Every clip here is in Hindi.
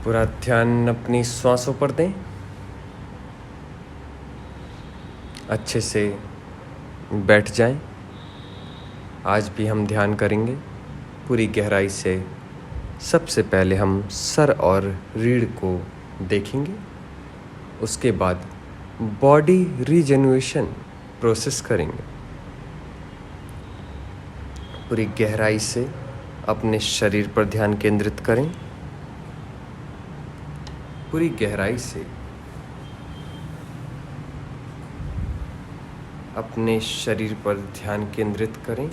पूरा ध्यान अपनी श्वासों पर दें। अच्छे से बैठ जाएं। आज भी हम ध्यान करेंगे पूरी गहराई से। सबसे पहले हम सर और रीढ़ को देखेंगे। उसके बाद बॉडी रीजेन्युएशन प्रोसेस करेंगे। पूरी गहराई से अपने शरीर पर ध्यान केंद्रित करें। पूरी गहराई से अपने शरीर पर ध्यान केंद्रित करें।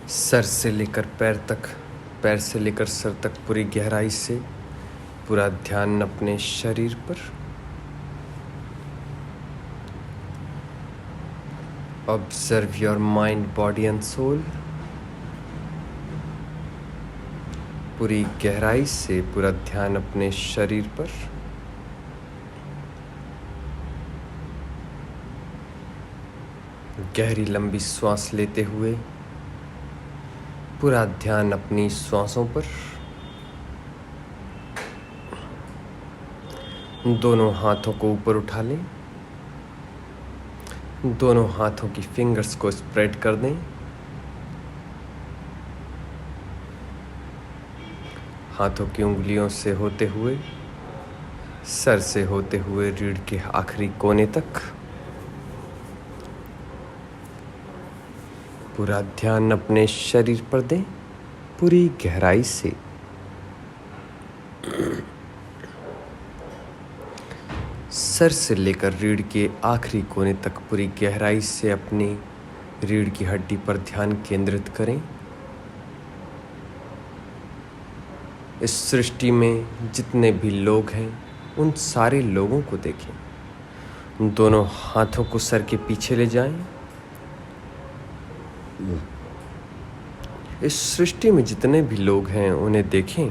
सर से लेकर पैर तक, पैर से लेकर सर तक पूरी गहराई से पूरा ध्यान अपने शरीर पर। Observe your mind, body and soul. पूरी गहराई से पूरा ध्यान अपने शरीर पर। गहरी लंबी श्वास लेते हुए पूरा ध्यान अपनी श्वासों पर। दोनों हाथों को ऊपर उठा लें। दोनों हाथों की फिंगर्स को स्प्रेड कर दें। हाथों की उंगलियों से होते हुए, सर से होते हुए रीढ़ के आखिरी कोने तक पूरा ध्यान अपने शरीर पर दें। पूरी गहराई से सर से लेकर रीढ़ के आखिरी कोने तक पूरी गहराई से अपनी रीढ़ की हड्डी पर ध्यान केंद्रित करें। इस सृष्टि में जितने भी लोग हैं उन सारे लोगों को देखें। दोनों हाथों को सर के पीछे ले जाएं। इस सृष्टि में जितने भी लोग हैं उन्हें देखें।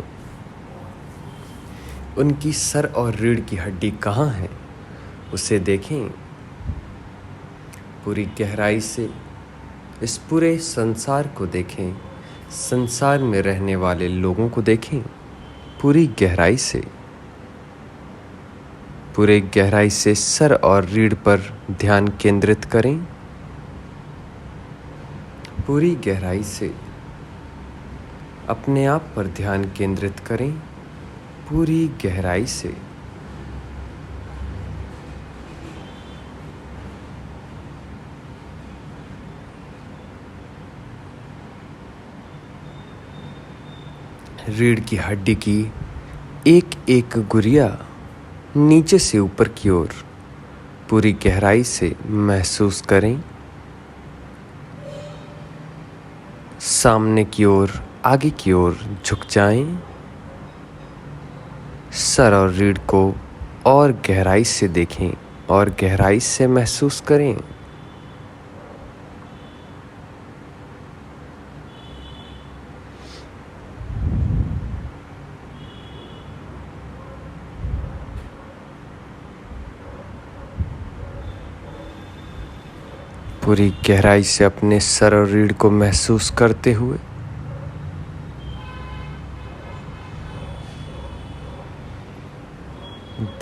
उनकी सर और रीढ़ की हड्डी कहाँ है उसे देखें। पूरी गहराई से इस पूरे संसार को देखें। संसार में रहने वाले लोगों को देखें। पूरी गहराई से, पूरे गहराई से सर और रीढ़ पर ध्यान केंद्रित करें। पूरी गहराई से अपने आप पर ध्यान केंद्रित करें। पूरी गहराई से रीढ़ की हड्डी की एक एक गुरिया नीचे से ऊपर की ओर पूरी गहराई से महसूस करें। सामने की ओर, आगे की ओर झुक जाएं। सर और रीढ़ को और गहराई से देखें और गहराई से महसूस करें। पूरी गहराई से अपने सर और रीढ़ को महसूस करते हुए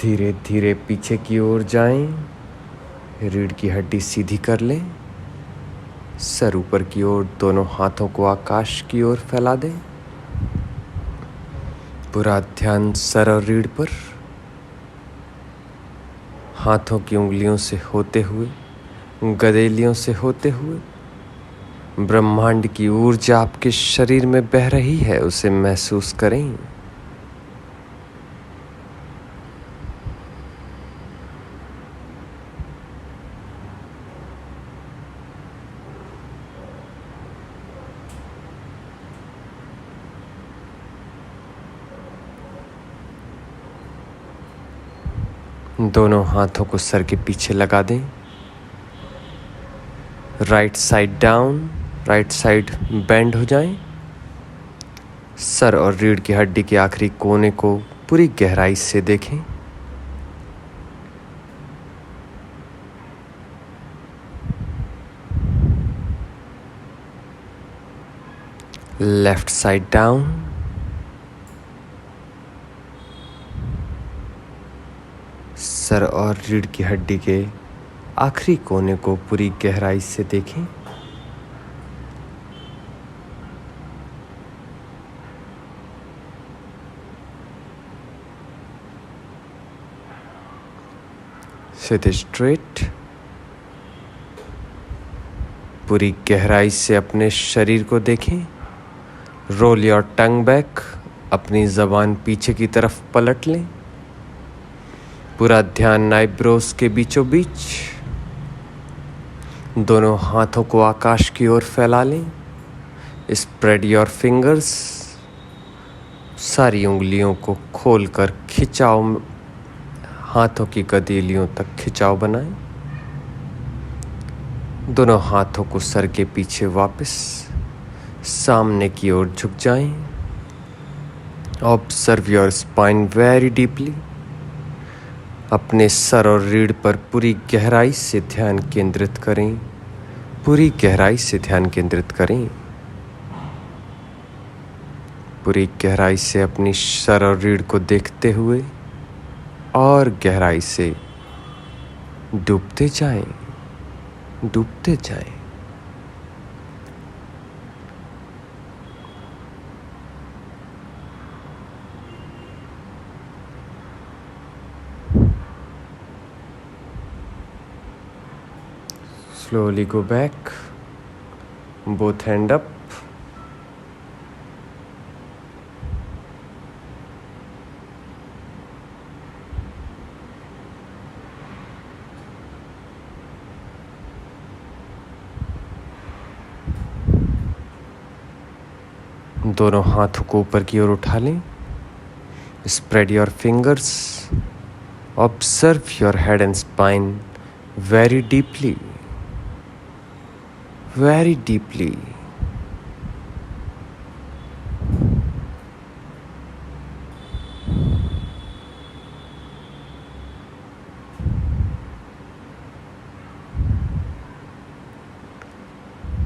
धीरे धीरे पीछे की ओर जाएं। रीढ़ की हड्डी सीधी कर लें। सर ऊपर की ओर, दोनों हाथों को आकाश की ओर फैला दें। पूरा ध्यान सर और रीढ़ पर। हाथों की उंगलियों से होते हुए, गदेलियों से होते हुए ब्रह्मांड की ऊर्जा आपके शरीर में बह रही है उसे महसूस करें। दोनों हाथों को सर के पीछे लगा दें। Right side down, right side bend हो जाएं। सर और रीढ़ की हड्डी के आखिरी कोने को पूरी गहराई से देखें। लेफ्ट साइड डाउन, सर और रीढ़ की हड्डी के आखिरी कोने को पूरी गहराई से देखें। सीधे स्ट्रेट, पूरी गहराई से अपने शरीर को देखें। रोल योर टंग बैक, अपनी जबान पीछे की तरफ पलट लें। पूरा ध्यान आईब्रोज के बीचों बीच, दोनों हाथों को आकाश की ओर फैला लें। स्प्रेड योर फिंगर्स, सारी उंगलियों को खोलकर खिंचाव, हाथों की गदेलियों तक खिंचाव बनाएं। दोनों हाथों को सर के पीछे वापस सामने की ओर झुक जाएं। Observe your spine very deeply. अपने सर और रीढ़ पर पूरी गहराई से ध्यान केंद्रित करें। पूरी गहराई से ध्यान केंद्रित करें। पूरी गहराई से अपनी सर और रीढ़ को देखते हुए और गहराई से डूबते जाएं, डूबते जाएं। Slowly go back, both hand up. दोनों हाथों को ऊपर की ओर उठा लें। Spread your fingers. Observe your head and spine very deeply, very deeply.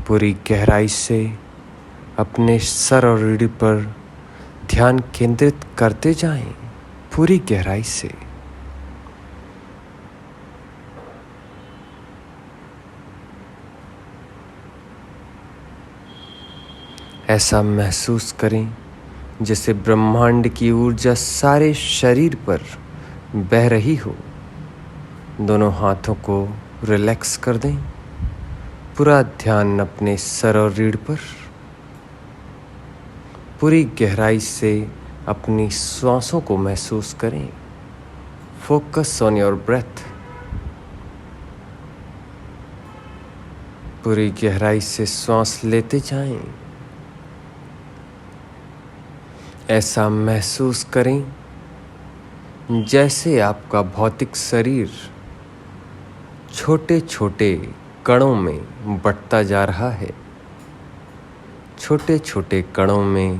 पूरी गहराई से अपने सर और रीढ़ पर ध्यान केंद्रित करते जाएं, पूरी गहराई से। ऐसा महसूस करें जैसे ब्रह्मांड की ऊर्जा सारे शरीर पर बह रही हो। दोनों हाथों को रिलैक्स कर दें। पूरा ध्यान अपने सर और रीढ़ पर। पूरी गहराई से अपनी श्वासों को महसूस करें। Focus on your breath. पूरी गहराई से सांस लेते जाएं। ऐसा महसूस करें जैसे आपका भौतिक शरीर छोटे छोटे कणों में बंटता जा रहा है। छोटे छोटे कणों में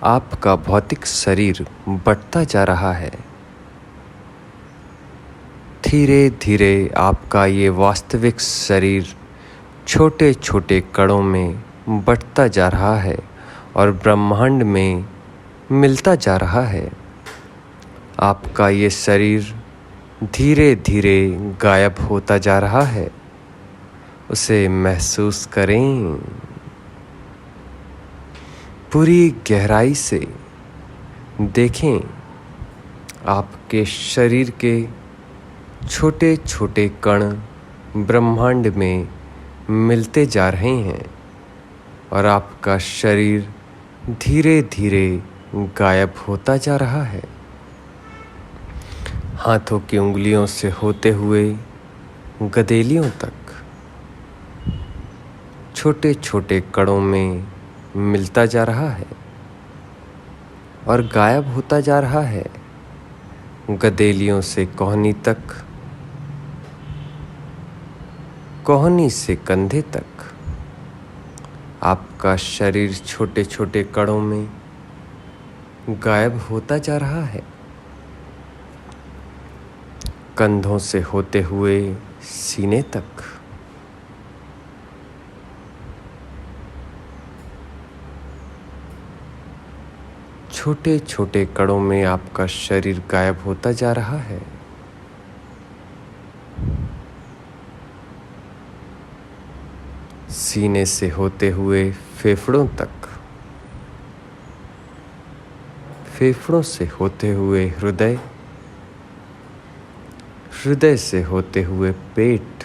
आपका भौतिक शरीर बंटता जा रहा है। धीरे धीरे आपका ये वास्तविक शरीर छोटे छोटे कणों में बंटता जा रहा है और ब्रह्मांड में मिलता जा रहा है। आपका ये शरीर धीरे धीरे गायब होता जा रहा है। उसे महसूस करें। पूरी गहराई से देखें आपके शरीर के छोटे छोटे कण ब्रह्मांड में मिलते जा रहे हैं और आपका शरीर धीरे धीरे गायब होता जा रहा है। हाथों की उंगलियों से होते हुए गदेलियों तक छोटे छोटे कणों में मिलता जा रहा है और गायब होता जा रहा है। गदेलियों से कोहनी तक, कोहनी से कंधे तक आपका शरीर छोटे छोटे कणों में गायब होता जा रहा है। कंधों से होते हुए सीने तक, छोटे छोटे कणों में आपका शरीर गायब होता जा रहा है। सीने से होते हुए फेफड़ों तक, फेफड़ों से होते हुए हृदय, हृदय से होते हुए पेट,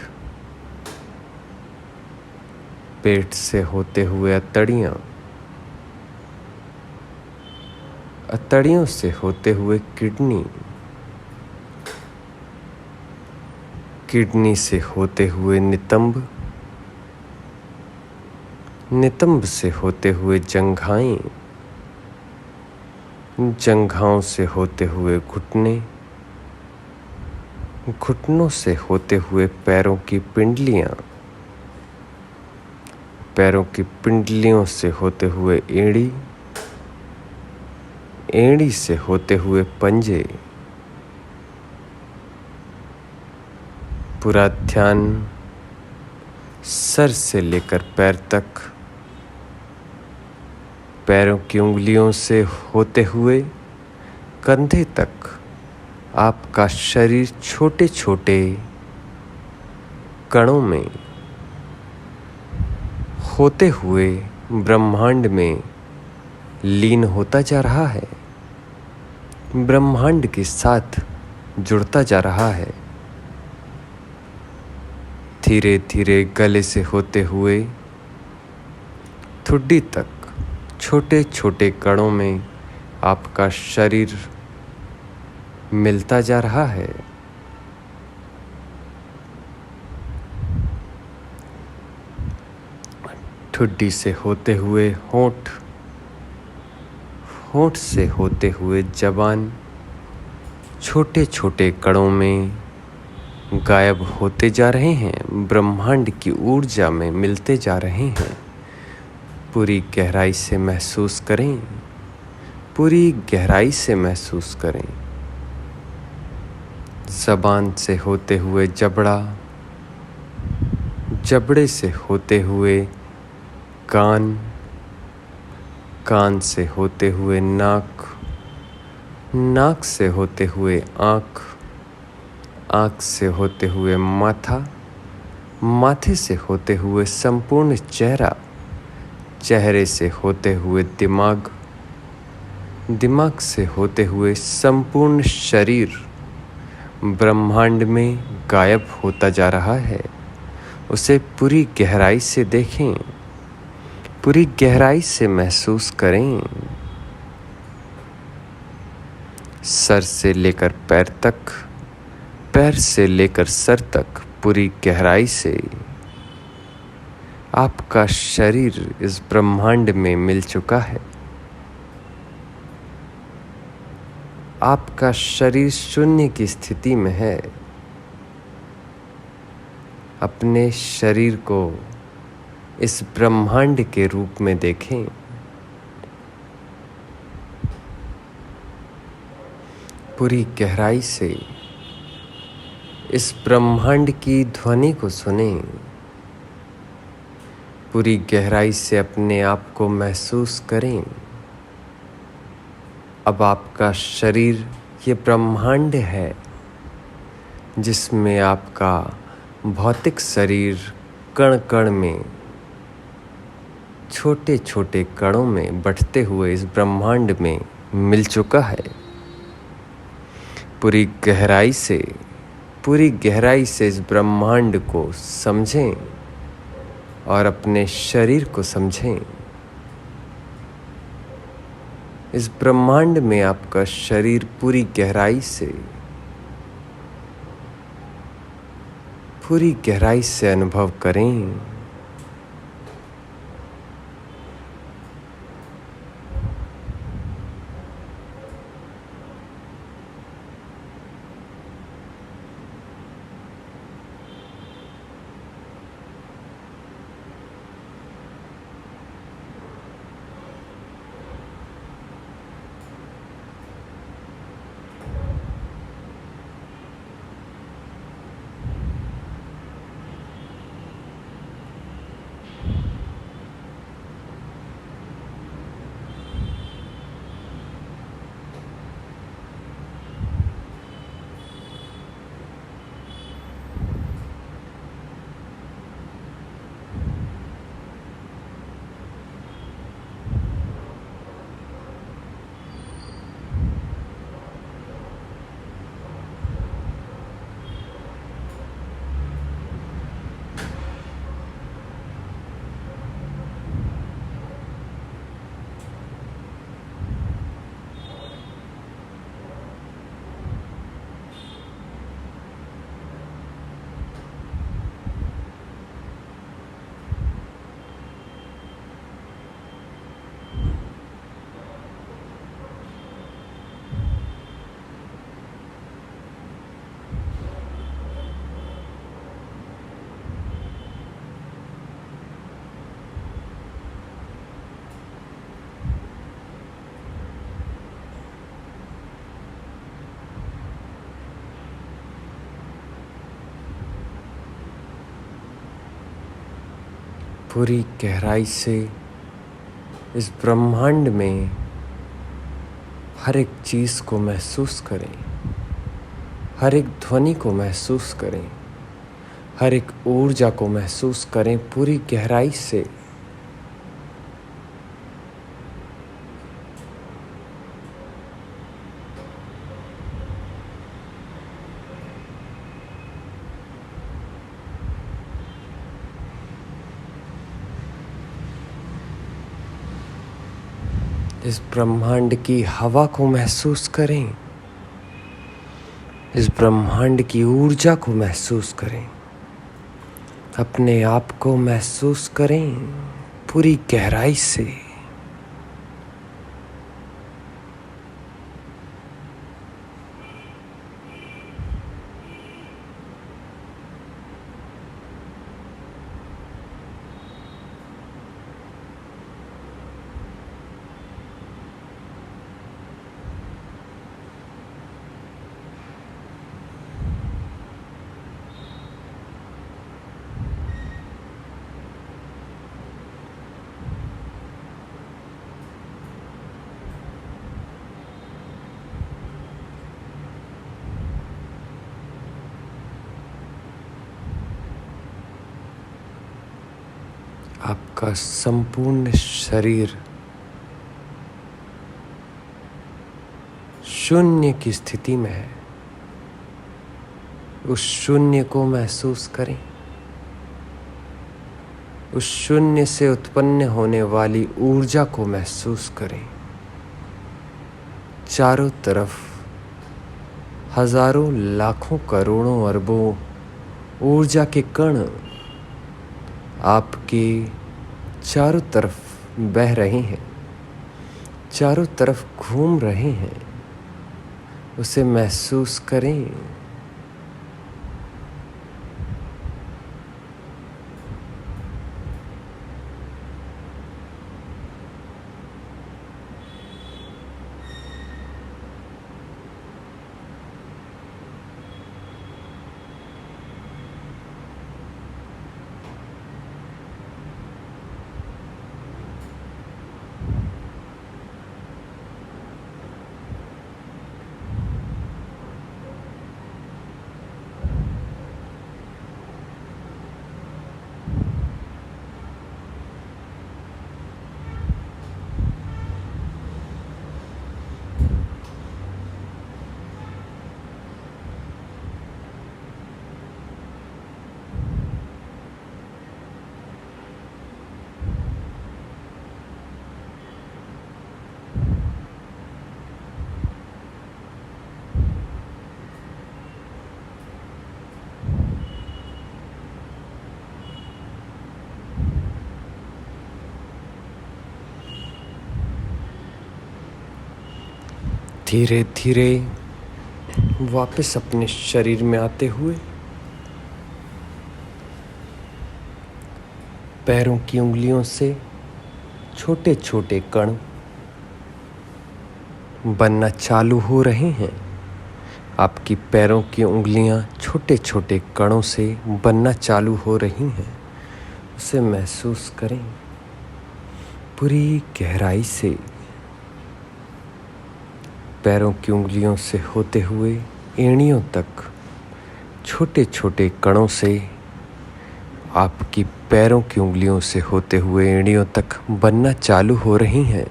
पेट से होते हुए अतड़ियाँ, अतड़ियों से होते हुए किडनी, किडनी से होते हुए नितंब, नितंब से होते हुए जंघाएं, जंघाओं से होते हुए घुटने, घुटनों से होते हुए पैरों की पिंडलियां, पैरों की पिंडलियों से होते हुए एड़ी, एड़ी से होते हुए पंजे। पूरा ध्यान सर से लेकर पैर तक, पैरों की उंगलियों से होते हुए कंधे तक आपका शरीर छोटे छोटे कणों में होते हुए ब्रह्मांड में लीन होता जा रहा है, ब्रह्मांड के साथ जुड़ता जा रहा है। धीरे धीरे गले से होते हुए ठुड्डी तक छोटे छोटे कणों में आपका शरीर मिलता जा रहा है। ठुड्डी से होते हुए होंठ, होंठ से होते हुए जबान छोटे छोटे कणों में गायब होते जा रहे हैं, ब्रह्मांड की ऊर्जा में मिलते जा रहे हैं। पूरी गहराई से महसूस करें, पूरी गहराई से महसूस करें। ज़बान से होते हुए जबड़ा, जबड़े से होते हुए कान, कान से होते हुए नाक, नाक से होते हुए आँख, आँख से होते हुए माथा, माथे से होते हुए संपूर्ण चेहरा, चेहरे से होते हुए दिमाग, दिमाग से होते हुए संपूर्ण शरीर ब्रह्मांड में गायब होता जा रहा है। उसे पूरी गहराई से देखें, पूरी गहराई से महसूस करें। सर से लेकर पैर तक, पैर से लेकर सर तक पूरी गहराई से आपका शरीर इस ब्रह्मांड में मिल चुका है। आपका शरीर शून्य की स्थिति में है। अपने शरीर को इस ब्रह्मांड के रूप में देखें। पूरी गहराई से इस ब्रह्मांड की ध्वनि को सुनें। पूरी गहराई से अपने आप को महसूस करें। अब आपका शरीर ये ब्रह्मांड है जिसमें आपका भौतिक शरीर कण कण में, छोटे छोटे कणों में बढ़ते हुए इस ब्रह्मांड में मिल चुका है। पूरी गहराई से, पूरी गहराई से इस ब्रह्मांड को समझें और अपने शरीर को समझें। इस ब्रह्मांड में आपका शरीर पूरी गहराई से, पूरी गहराई से अनुभव करें। पूरी गहराई से इस ब्रह्मांड में हर एक चीज़ को महसूस करें, हर एक ध्वनि को महसूस करें, हर एक ऊर्जा को महसूस करें पूरी गहराई से। इस ब्रह्मांड की हवा को महसूस करें, इस ब्रह्मांड की ऊर्जा को महसूस करें, अपने आप को महसूस करें पूरी गहराई से। आपका संपूर्ण शरीर शून्य की स्थिति में है। उस शून्य को महसूस करें। उस शून्य से उत्पन्न होने वाली ऊर्जा को महसूस करें। चारों तरफ हजारों लाखों करोड़ों अरबों ऊर्जा के कण आपके चारों तरफ बह रहे हैं, चारों तरफ घूम रहे हैं। उसे महसूस करें। धीरे धीरे वापस अपने शरीर में आते हुए पैरों की उंगलियों से छोटे छोटे कण बनना चालू हो रहे हैं। आपकी पैरों की उंगलियां छोटे छोटे कणों से बनना चालू हो रही हैं। उसे महसूस करें पूरी गहराई से। पैरों की उंगलियों से होते हुए एड़ियों तक छोटे छोटे कणों से आपकी पैरों की उंगलियों से होते हुए एड़ियों तक बनना चालू हो रही हैं।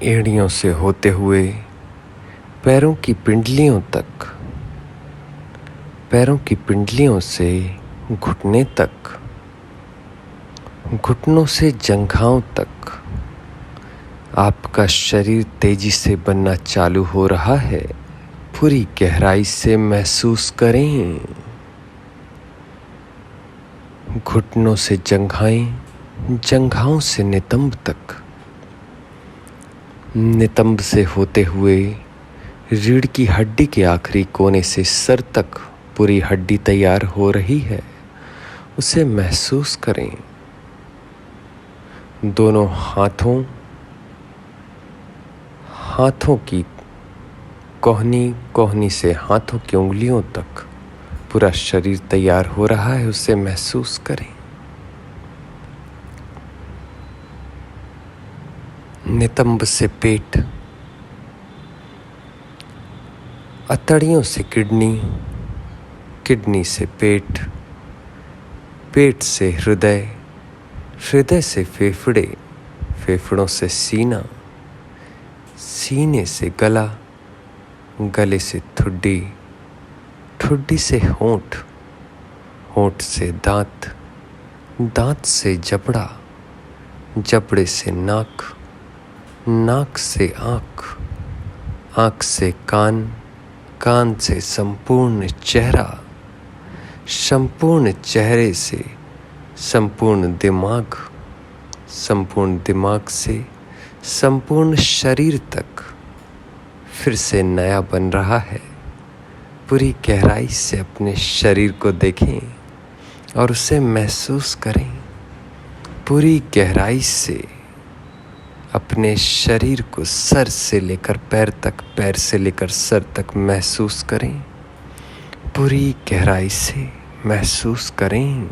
एड़ियों से होते हुए पैरों की पिंडलियों तक, पैरों की पिंडलियों से घुटने तक, घुटनों से जंघाओं तक आपका शरीर तेजी से बनना चालू हो रहा है। पूरी गहराई से महसूस करें। घुटनों से जंघाएं, जंघाओं से नितंब तक, नितंब से होते हुए रीढ़ की हड्डी के आखिरी कोने से सर तक पूरी हड्डी तैयार हो रही है। उसे महसूस करें। दोनों हाथों की कोहनी से हाथों की उंगलियों तक पूरा शरीर तैयार हो रहा है उसे महसूस करें। नितंब से पेट, अतड़ियों से किडनी, किडनी से पेट, पेट से हृदय, हृदय से फेफड़े, फेफड़ों से सीना, सीने से गला, गले से ठुड्डी, ठुड्डी से होंठ, होंठ से दांत, दांत से जबड़ा, जबड़े से नाक, नाक से आँख, आँख से कान, कान से संपूर्ण चेहरा, संपूर्ण चेहरे से संपूर्ण दिमाग, संपूर्ण दिमाग से संपूर्ण शरीर तक फिर से नया बन रहा है। पूरी गहराई से अपने शरीर को देखें और उसे महसूस करें। पूरी गहराई से अपने शरीर को सर से लेकर पैर तक, पैर से लेकर सर तक महसूस करें। पूरी गहराई से महसूस करें।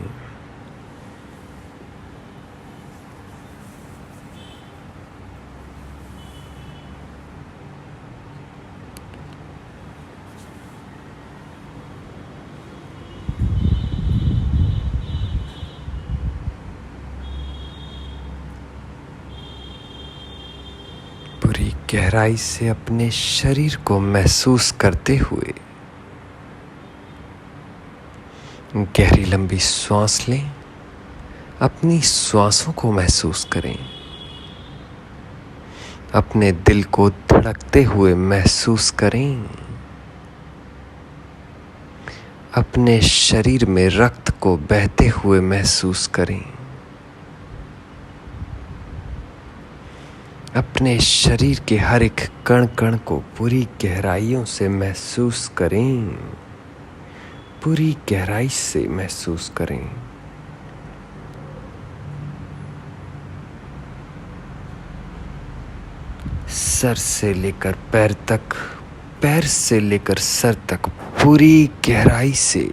पूरी गहराई से अपने शरीर को महसूस करते हुए गहरी लंबी सांस लें। अपनी सांसों को महसूस करें। अपने दिल को धड़कते हुए महसूस करें। अपने शरीर में रक्त को बहते हुए महसूस करें। अपने शरीर के हर एक कण कण को पूरी गहराइयों से महसूस करें। पूरी गहराई से महसूस करें। सर से लेकर पैर तक, पैर से लेकर सर तक पूरी गहराई से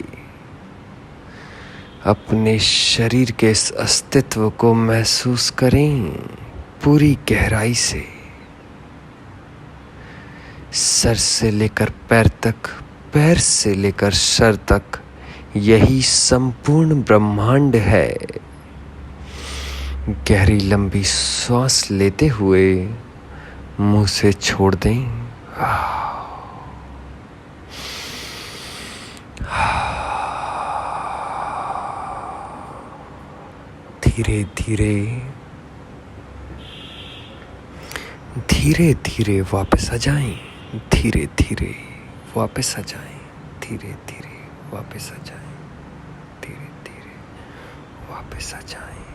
अपने शरीर के इस अस्तित्व को महसूस करें। पूरी गहराई से सर से लेकर पैर तक, पैर से लेकर सर तक यही संपूर्ण ब्रह्मांड है। गहरी lंबी सांस लेते हुए मुंह से छोड़ दें। धीरे धीरे, धीरे धीरे वापस आ जाएं। धीरे धीरे वापस आ जाएं। धीरे धीरे वापस आ जाएं। धीरे धीरे वापस आ जाएं।